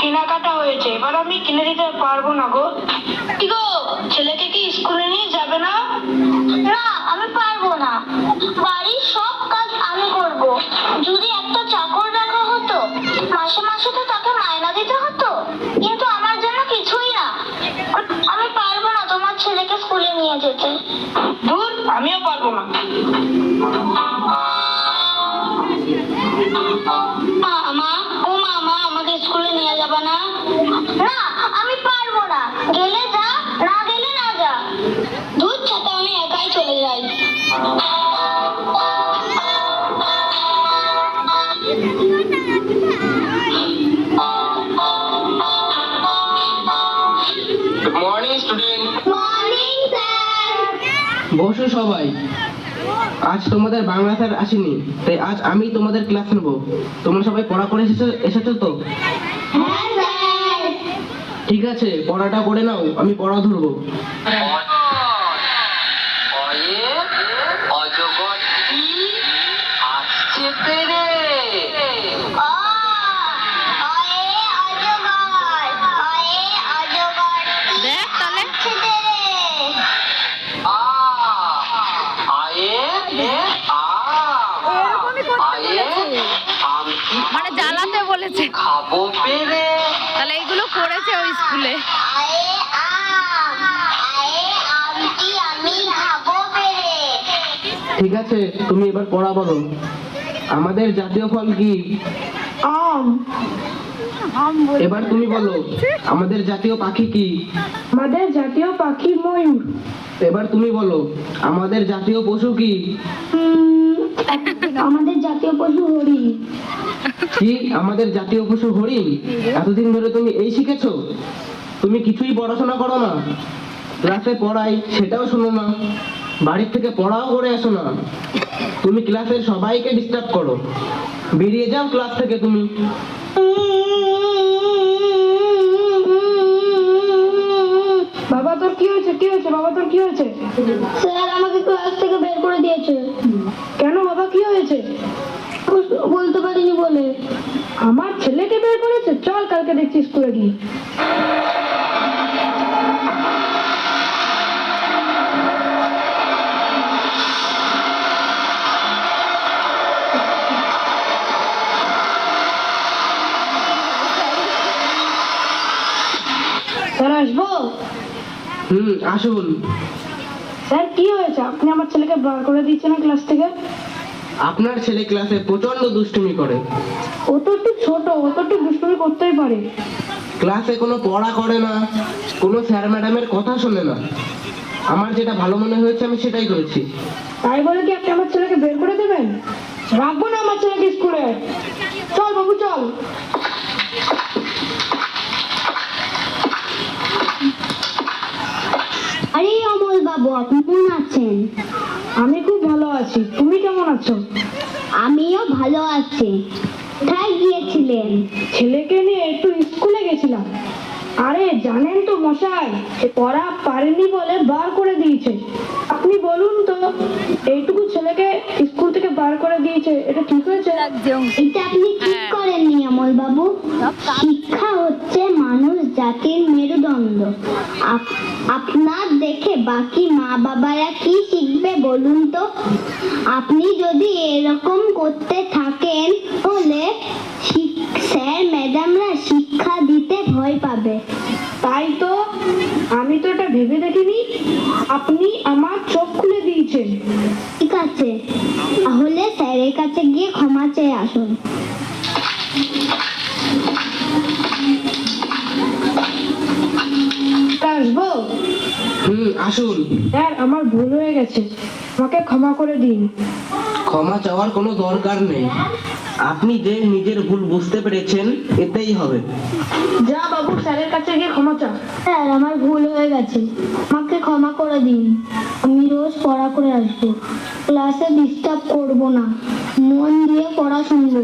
কেনাকাটা হয়েছে, এবার আমি কিনে দিতে পারবো না গো। কি গো, ছেলেকে কি স্কুলে নিয়ে যাবে না? না, আমি পারবো না। বাড়ির সব কাজ আমি করব। যদি একটা চাকর রাখা হতো, মাসে মাসে তো তাকে মাইনা দিতে হতো, কিন্তু আমার জন্য কিছুই না। আমি পারবো না তোমার ছেলেকে স্কুলে নিয়ে যেতে। দূর, আমিও পারবো না। মা, ও মা, আমাকে স্কুলে নিয়ে যাবে না? না, আমি পারবো না। গেলে যা, না গেলে না যা। দুধ ছাতা আমি একাই চলে যাই। Good morning student. Morning sir. বসো সবাই। আজ তোমাদের বাংলা স্যার আসেনি, তাই আজ আমি তোমাদের ক্লাস নেব। তোমরা সবাই পড়া করে এসেছো তো? হ্যাঁ স্যার। ঠিক আছে, পড়াটা করে নাও, আমি পড়া ধরবো। অয়ে অজগরটি আসছে পেরে। অ, অয়ে অজগর, অয়ে অজগরটি দেখ তাহলে। আসছে তেরে। আ আয়ে আয়ে আমটি মানে জ্বালাতে বলেছে, খাবো পেরে। তাহলে এইগুলো করেছে ওই স্কুলে। আয়ে আম, আয়ে আমটি আমি খাবো পেরে। ঠিক আছে, তুমি এবার পড়া বলো। আমাদের জাতীয় ফল কি? আম। এবার তুমি বলো, আমাদের জাতীয় পাখি কি? আমাদের জাতীয় পাখি ময়ূর। এবার তুমি বলো, আমাদের জাতীয় পশু কি? আমাদের জাতীয় পশু হরিণ। কি, আমাদের জাতীয় পশু হরিণ? এতদিন ধরে তুমি এই শিখেছো? তুমি কিছুই পড়াশোনা করো না, ক্লাসে পড়াই সেটাও শোনো না, বাড়ির থেকে পড়াও করে আসো না। তুমি ক্লাসের সবাইকে ডিস্টার্ব করো। বেরিয়ে যাও ক্লাস থেকে তুমি। বাবা তোর কি হয়েছে, কি হয়েছে বাবা, তোর কি হয়েছে? স্যার আমাকে ক্লাস থেকে বের করে দিয়েছে। কেন বাবা, কি হয়েছে? বলতে পারিনি বলে। আমার ছেলেকে বের করেছে? চল কালকে দেখছি স্কুলে গিয়ে। স্যার আসবো? আসুন। স্যার কি হয়েছে, আপনি আমার ছেলেকে বার করে দিচ্ছেন না ক্লাস থেকে? আপনার ছেলে ক্লাসে প্রচন্ড দুষ্টুমি করে। ও তো একটু ছোট, ও তো একটু দুষ্টুমি করতেই পারে। ক্লাসে কোনো পড়া করে না, কোনো স্যার ম্যাডামের কথা শোনে না। আমার যেটা ভালো মনে হয়েছে আমি সেটাই করেছি। তাই বলে কি আপনি আমার ছেলেকে বের করে দেবেন? রাখবো না আমার ছেলেকে স্কুলে। চল বাবু চল। আরে অমল বাবু, আপনি কেমন আছেন? আমি খুব ভালো আছি, তুমি কেমন আছো? আমিও ভালো আছি। কোথায় গিয়েছিলেন? ছেলেকে নিয়ে একটু স্কুলে গেছিলাম। আরে জানেন তো মশাই, সে পড়া পারেনি বলে বার করে দিয়েছে। আপনি বলুন তো, এইটুকু ছেলেকে স্কুল থেকে বার করে দিয়েছে, এটা ঠিক হয়েছে? এটা আপনি ঠিক করেননি অমল বাবু। শিক্ষা হচ্ছে মানুষ জাতির মেরুদণ্ড। আপনার দেখে বাকি মা বাবারা কি শিখবে বলুন তো? আপনি যদি এরকম করতে থাকেন তাহলে স্যার ম্যাডামরা শিক্ষা দিতে ভয় পাবে। তাই তো, আমি তো এটা ভেবে দেখিনি। আপনি আমার চোখ খুলে দিয়েছেন। ঠিক আছে, তাহলে স্যারের কাছে গিয়ে ক্ষমা চেয়ে আসুন। আসবো? আসুন। স্যার আমার ভুল হয়ে গেছে, আমাকে ক্ষমা করে দিন। ক্ষমা চাওয়ার কোনো দরকার নেই। আপনি যে নিজের ভুল বুঝতে পেরেছেন, এতেই হবে। যা বাবু, স্যারের কাছে গিয়ে ক্ষমা চা। স্যার আমার ভুল হয়ে গেছে, আমাকে ক্ষমা করে দিন। আমি রোজ পড়া করে আসবো, ক্লাসে ডিস্টার্ব করব না, মন দিয়ে পড়া শুনবো।